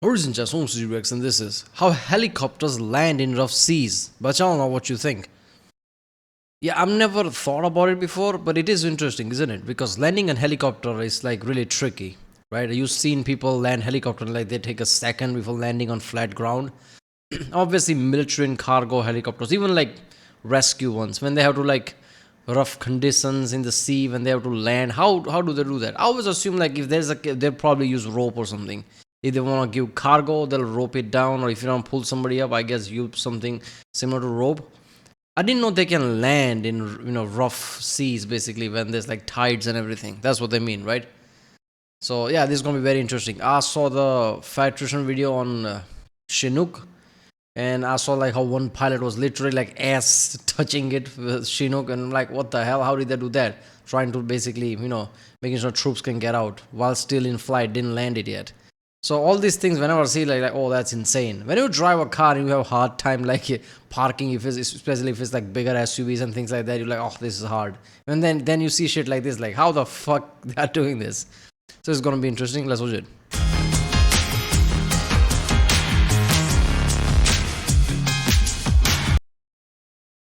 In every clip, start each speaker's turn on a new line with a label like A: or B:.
A: Origin just Rex, and this is how helicopters land in rough seas. But I don't know what you think. Yeah, I've never thought about it before, but it is interesting, isn't it? Because landing a helicopter is like really tricky, right? You've seen people land helicopter like they take a second before landing on flat ground. Obviously, military and cargo helicopters, even like rescue ones, when they have to like rough conditions in the sea when they have to land. How do they do that? I always assume like if there's a they'll probably use rope or something. If they want to give cargo, they'll rope it down, or if you don't pull somebody up, I guess use something similar to rope. I didn't know they can land in rough seas basically when there's like tides and everything. That's what they mean, right? So yeah, this is gonna be very interesting. I saw the flight tuition video on Chinook, and I saw like how one pilot was literally like ass touching it with Chinook, and I'm like, what the hell? How did they do that? Trying to basically, making sure troops can get out while still in flight, didn't land it yet. So all these things, whenever I see like oh, that's insane. When you drive a car and you have a hard time like parking, if it's, especially if it's like bigger SUVs and things like that, you're like, oh, this is hard. And then you see shit like this, like how the fuck they are doing this. So it's gonna be interesting. Let's watch it.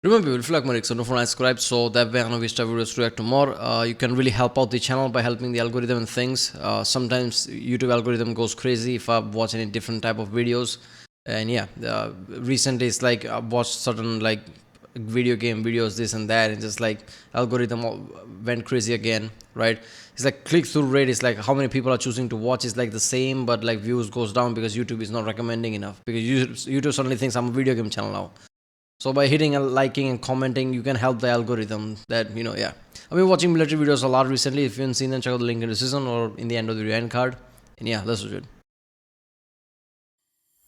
A: Remember, if you like my Rick, so don't forget to subscribe so that way I know which type of videos to react to more. You can really help out the channel by helping the algorithm and things. Sometimes YouTube algorithm goes crazy if I watch any different type of videos. And yeah, recently it's like I watched certain like video game videos, this and that, and just like algorithm went crazy again, right? It's like click through rate is like how many people are choosing to watch is like the same, but like views goes down because YouTube is not recommending enough, because YouTube suddenly thinks I'm a video game channel now. So by hitting and liking and commenting, you can help the algorithm that, yeah. I've been watching military videos a lot recently. If you haven't seen them, check out the link in the description or in the end of the video end card. And yeah, let's do it.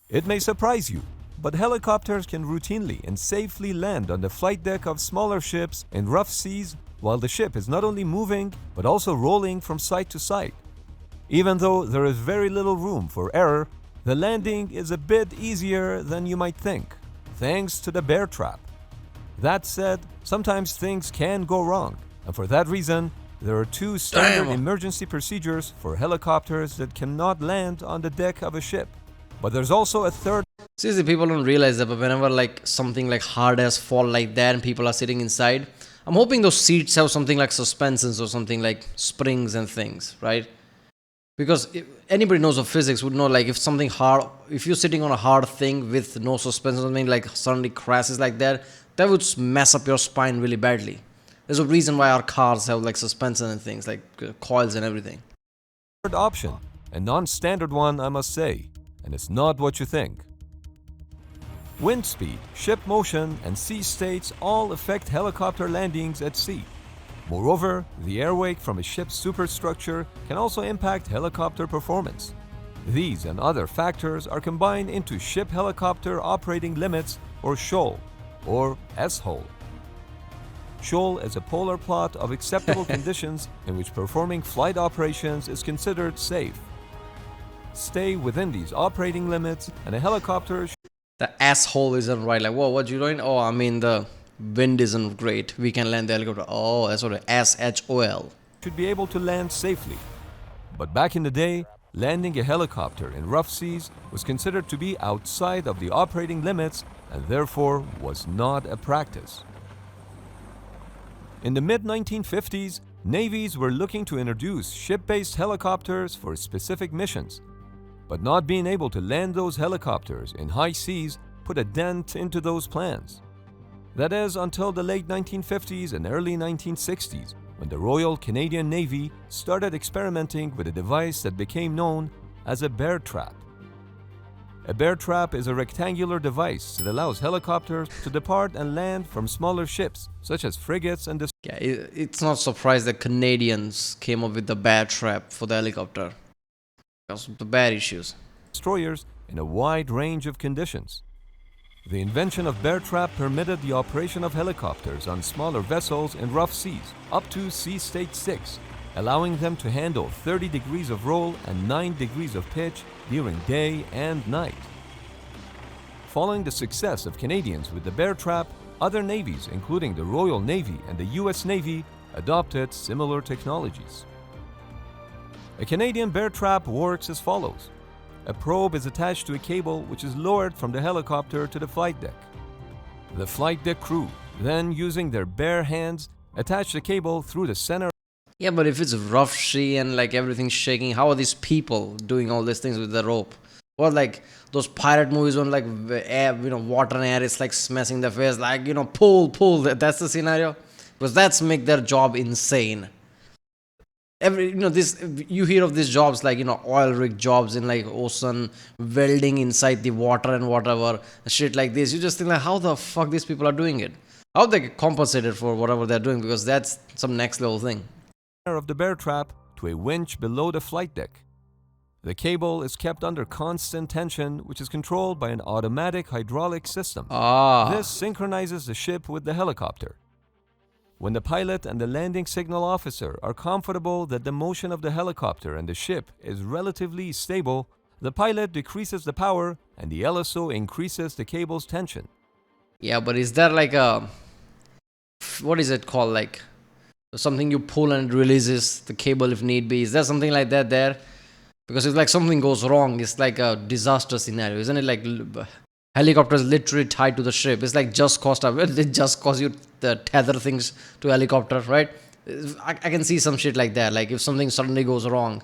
B: It may surprise you, but helicopters can routinely and safely land on the flight deck of smaller ships in rough seas while the ship is not only moving, but also rolling from side to side. Even though there is very little room for error, the landing is a bit easier than you might think, thanks to the bear trap. That said, sometimes things can go wrong, and for that reason, there are two standard emergency procedures for helicopters that cannot land on the deck of a ship. But there's also a third.
A: Seriously, people don't realize that, but whenever like something like hard as fall like that and people are sitting inside, I'm hoping those seats have something like suspensions or something like springs and things, right? Because if anybody knows of physics would know, like if something hard, if you're sitting on a hard thing with no suspension, something like suddenly crashes like that, that would mess up your spine really badly. There's a reason why our cars have like suspension and things like coils and everything.
B: Third option, a non-standard one, I must say, and it's not what you think. Wind speed, ship motion, and sea states all affect helicopter landings at sea. Moreover, the airwake from a ship's superstructure can also impact helicopter performance. These and other factors are combined into Ship Helicopter Operating Limits, or SHOL, or SHOL. SHOL is a polar plot of acceptable conditions in which performing flight operations is considered safe. Stay within these operating limits and a helicopter...
A: The asshole isn't right. Like, whoa, what you doing? Oh, I mean the wind isn't great. We can land the helicopter. Oh, that's what SHOL.
B: Should be able to land safely. But back in the day, landing a helicopter in rough seas was considered to be outside of the operating limits and therefore was not a practice. In the mid-1950s, navies were looking to introduce ship-based helicopters for specific missions, but not being able to land those helicopters in high seas put a dent into those plans. That is until the late 1950s and early 1960s, when the Royal Canadian Navy started experimenting with a device that became known as a bear trap. A bear trap is a rectangular device that allows helicopters to depart and land from smaller ships, such as frigates and...
A: Yeah, it's not surprised that Canadians came up with the bear trap for the helicopter. Because of the bear issues.
B: Destroyers in a wide range of conditions. The invention of bear trap permitted the operation of helicopters on smaller vessels in rough seas, up to sea state 6, allowing them to handle 30 degrees of roll and 9 degrees of pitch during day and night. Following the success of Canadians with the bear trap, other navies, including the Royal Navy and the US Navy, adopted similar technologies. A Canadian bear trap works as follows. a probe is attached to a cable which is lowered from the helicopter to the flight deck. The flight deck crew, then using their bare hands, attach the cable through the center.
A: Yeah, but if it's rough sea and like everything's shaking, how are these people doing all these things with the rope? Or like those pirate movies when like air, water and air is like smashing their face, like pull. That's the scenario, because that's make their job insane. This you hear of these jobs like oil rig jobs in like ocean, welding inside the water and whatever shit like this. You just think like, how the fuck these people are doing it? How they get compensated for whatever they're doing, because that's some next level thing.
B: Of the bear trap to a winch below the flight deck. The cable is kept under constant tension, which is controlled by an automatic hydraulic system. This synchronizes the ship with the helicopter. When the pilot and the landing signal officer are comfortable that the motion of the helicopter and the ship is relatively stable, the pilot decreases the power and the LSO increases the cable's tension.
A: Yeah, but is there like what is it called, like something you pull and it releases the cable if need be? Is there something like that there? Because if like something goes wrong, it's like a disaster scenario, isn't it? Like helicopter is literally tied to the ship. It's like just cause you the tether things to helicopter, right? I can see some shit like that. Like if something suddenly goes wrong,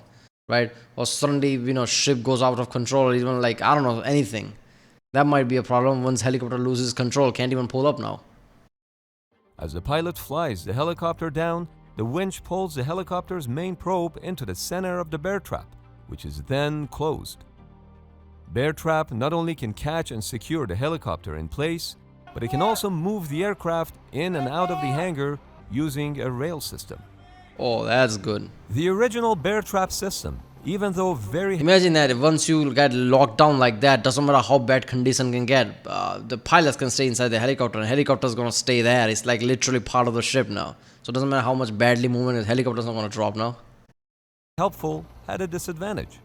A: right? Or suddenly ship goes out of control, or even like I don't know, anything. That might be a problem once helicopter loses control, can't even pull up now.
B: As the pilot flies the helicopter down, the winch pulls the helicopter's main probe into the center of the bear trap, which is then closed. Bear trap not only can catch and secure the helicopter in place, but it can also move the aircraft in and out of the hangar using a rail system.
A: Oh, that's good.
B: The original bear trap system, even though very...
A: Imagine that once you get locked down like that, doesn't matter how bad condition can get, the pilots can stay inside the helicopter and helicopter's gonna stay there. It's like literally part of the ship now. So it doesn't matter how much badly movement is, helicopter's not gonna drop now.
B: Helpful had a disadvantage.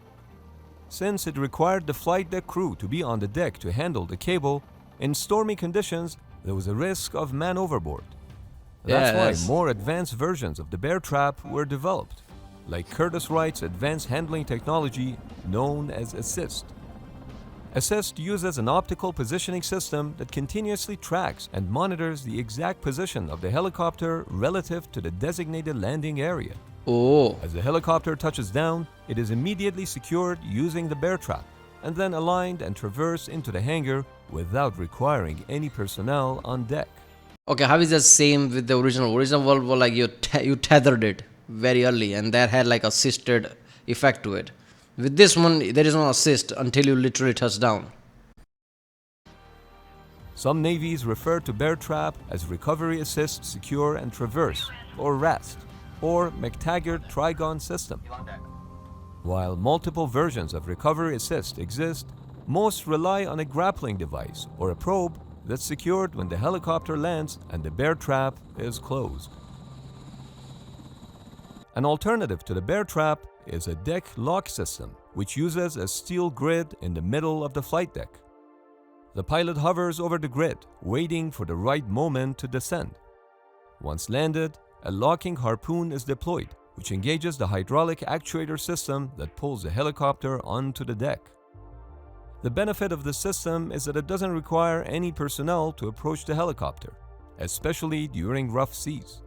B: Since it required the flight deck crew to be on the deck to handle the cable, in stormy conditions, there was a risk of man overboard. That's why more advanced versions of the bear trap were developed, like Curtiss-Wright's advanced handling technology known as ASSIST. ASSIST uses an optical positioning system that continuously tracks and monitors the exact position of the helicopter relative to the designated landing area. As the helicopter touches down, it is immediately secured using the bear trap, and then aligned and traversed into the hangar without requiring any personnel on deck.
A: Okay, how is that same with the original? Original World War, like you tethered it very early, and that had like assisted effect to it. With this one, there is no assist until you literally touch down.
B: Some navies refer to bear trap as Recovery Assist Secure and Traverse, or RAST, or McTaggart Trigon system. While multiple versions of Recovery Assist exist, most rely on a grappling device or a probe that's secured when the helicopter lands and the bear trap is closed. An alternative to the bear trap is a deck lock system, which uses a steel grid in the middle of the flight deck. The pilot hovers over the grid, waiting for the right moment to descend. Once landed, a locking harpoon is deployed, which engages the hydraulic actuator system that pulls the helicopter onto the deck. The benefit of the system is that it doesn't require any personnel to approach the helicopter, especially during rough seas.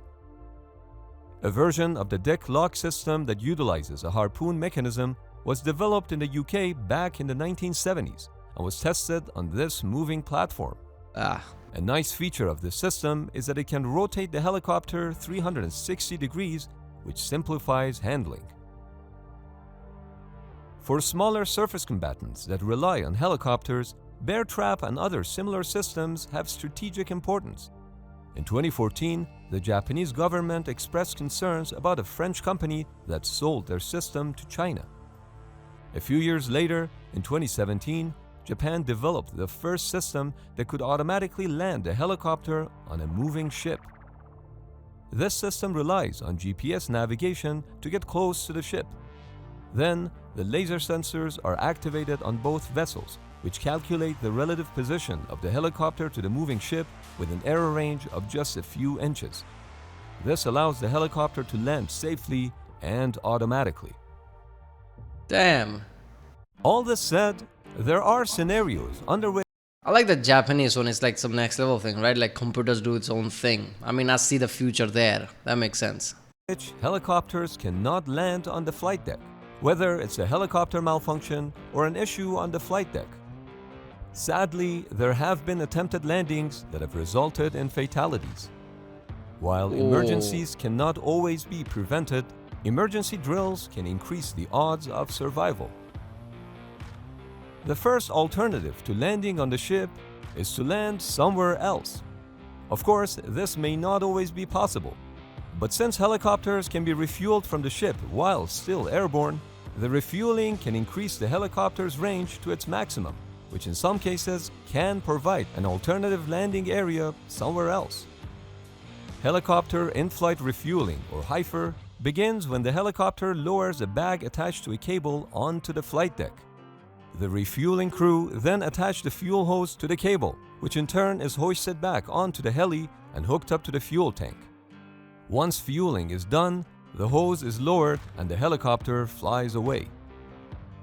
B: A version of the deck lock system that utilizes a harpoon mechanism was developed in the UK back in the 1970s and was tested on this moving platform. A nice feature of this system is that it can rotate the helicopter 360 degrees, which simplifies handling. For smaller surface combatants that rely on helicopters, bear trap and other similar systems have strategic importance. In 2014, the Japanese government expressed concerns about a French company that sold their system to China. A few years later, in 2017, Japan developed the first system that could automatically land a helicopter on a moving ship. This system relies on GPS navigation to get close to the ship. Then, the laser sensors are activated on both vessels, which calculate the relative position of the helicopter to the moving ship with an error range of just a few inches. This allows the helicopter to land safely and automatically.
A: Damn.
B: All this said, there are scenarios under
A: I like the Japanese one. It's like some next level thing, right? Like computers do its own thing. I mean, I see the future there. That makes sense.
B: which helicopters cannot land on the flight deck, whether it's a helicopter malfunction or an issue on the flight deck. Sadly, there have been attempted landings that have resulted in fatalities. While emergencies cannot always be prevented, emergency drills can increase the odds of survival. The first alternative to landing on the ship is to land somewhere else. Of course, this may not always be possible, but since helicopters can be refueled from the ship while still airborne, the refueling can increase the helicopter's range to its maximum, which in some cases can provide an alternative landing area somewhere else. Helicopter in-flight refueling, or HIFR, begins when the helicopter lowers a bag attached to a cable onto the flight deck. The refueling crew then attach the fuel hose to the cable, which in turn is hoisted back onto the heli and hooked up to the fuel tank. Once fueling is done, the hose is lowered and the helicopter flies away.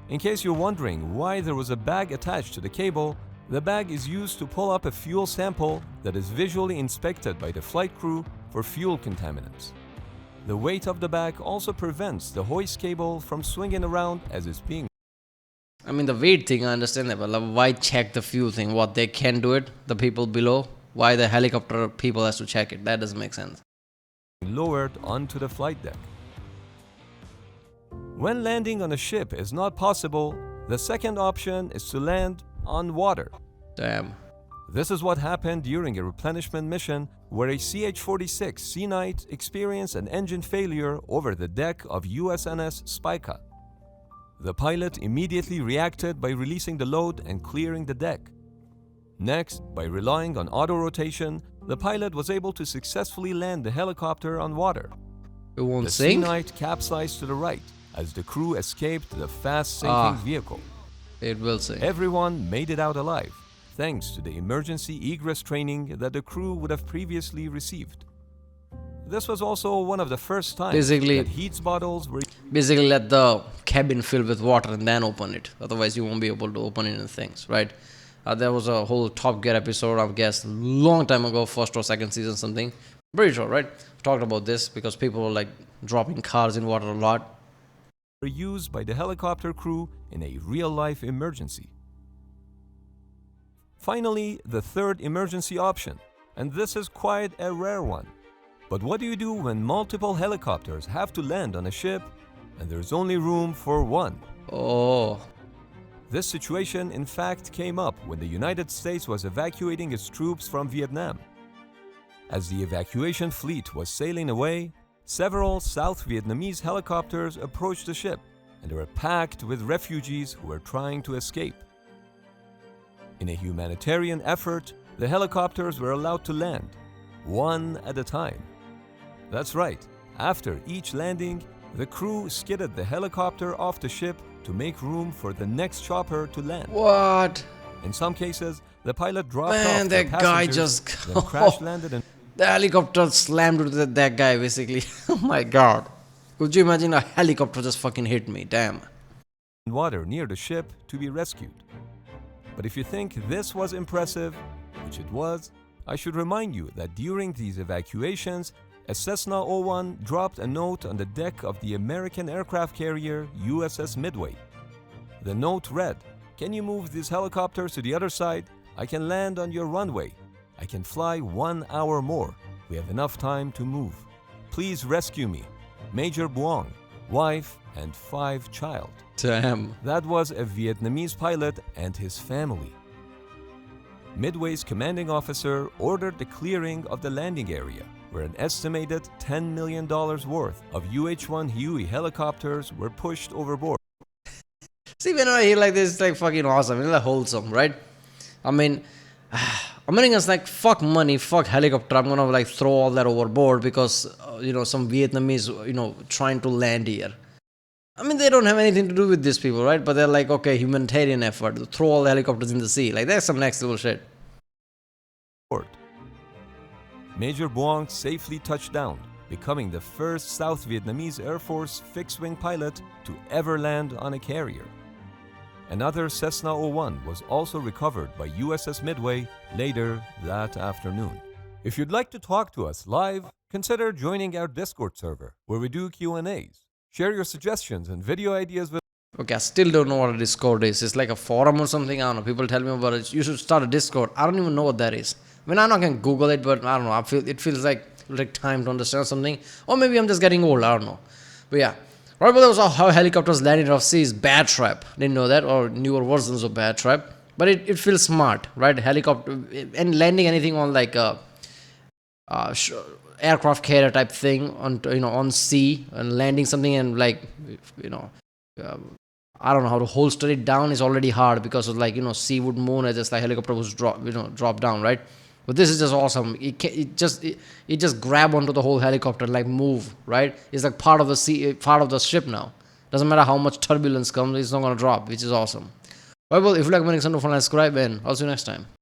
B: In case you're wondering why there was a bag attached to the cable, the bag is used to pull up a fuel sample that is visually inspected by the flight crew for fuel contaminants. The weight of the bag also prevents the hoist cable from swinging around as it's being
A: I mean, the weight thing, I understand that, but like, why check the fuel thing? What, they can do it? The people below? Why the helicopter people has to check it? That doesn't make sense.
B: lowered onto the flight deck. When landing on a ship is not possible, the second option is to land on water.
A: Damn.
B: This is what happened during a replenishment mission where a CH-46 Sea Knight experienced an engine failure over the deck of USNS Spica. The pilot immediately reacted by releasing the load and clearing the deck. Next, by relying on auto-rotation, the pilot was able to successfully land the helicopter on water.
A: It won't
B: The Sea
A: sink?
B: Knight capsized to the right as the crew escaped the fast-sinking vehicle.
A: It will sink.
B: Everyone made it out alive, thanks to the emergency egress training that the crew would have previously received. This was also one of the first times
A: Basically-
B: that Heats bottles were
A: Basically, let the cabin fill with water and then open it. Otherwise, you won't be able to open it and things, right? There was a whole Top Gear episode, I guess, long time ago, first or second season, something. Pretty sure, right? Talked about this because people were like dropping cars in water a lot.
B: used by the helicopter crew in a real-life emergency. Finally, the third emergency option, and this is quite a rare one. But what do you do when multiple helicopters have to land on a ship and there's only room for one?
A: Oh,
B: This situation in fact came up when the United States was evacuating its troops from Vietnam. As the evacuation fleet was sailing away, several South Vietnamese helicopters approached the ship and they were packed with refugees who were trying to escape. In a humanitarian effort, the helicopters were allowed to land, one at a time. That's right, after each landing, the crew skidded the helicopter off the ship to make room for the next chopper to land.
A: what?
B: In some cases, the pilot dropped
A: Man,
B: off the
A: that guy
B: passengers,
A: just-
B: then crash landed and
A: The helicopter slammed into that guy, basically. Oh my god. Could you imagine a helicopter just fucking hit me? Damn.
B: water near the ship to be rescued. But if you think this was impressive, which it was, I should remind you that during these evacuations, a Cessna 01 dropped a note on the deck of the American aircraft carrier USS Midway. The note read, "Can you move these helicopters to the other side? I can land on your runway. I can fly 1 hour more. We have enough time to move. Please rescue me. Major Buong, wife and 5 child."
A: Damn.
B: That was a Vietnamese pilot and his family. Midway's commanding officer ordered the clearing of the landing area, where an estimated $10 million worth of UH-1 Huey helicopters were pushed overboard.
A: See, when I hear like this, it's like fucking awesome. It's like wholesome, right? I mean, Americans like, fuck money, fuck helicopter. I'm gonna like throw all that overboard because, some Vietnamese, trying to land here. I mean, they don't have anything to do with these people, right? But they're like, okay, humanitarian effort, throw all the helicopters in the sea. Like, that's some next level shit.
B: Major Buong safely touched down, becoming the first South Vietnamese Air Force fixed-wing pilot to ever land on a carrier. Another Cessna 01 was also recovered by USS Midway later that afternoon. If you'd like to talk to us live, consider joining our Discord server where we do Q&As. Share your suggestions and video ideas with
A: Okay, I still don't know what a Discord is. It's like a forum or something. I don't know. People tell me about it. You should start a Discord. I don't even know what that is. I mean, I'm not gonna Google it, but I don't know. It feels like it'll take time to understand something, or maybe I'm just getting old. I don't know. But yeah, right. But that was how helicopters land in rough seas. Bear Trap. Didn't know that, or newer versions of Bear Trap. But it feels smart, right? Helicopter and landing anything on like a aircraft carrier type thing on on sea and landing something and like you know. I don't know how to holster it down is already hard because of like sea would moan as just like helicopter was drop down, right? But this is just awesome. It just grab onto the whole helicopter like move, right? It's like part of the sea, part of the ship now. Doesn't matter how much turbulence comes, it's not gonna drop, which is awesome. Well, if you like making some fun, subscribe and I'll see you next time.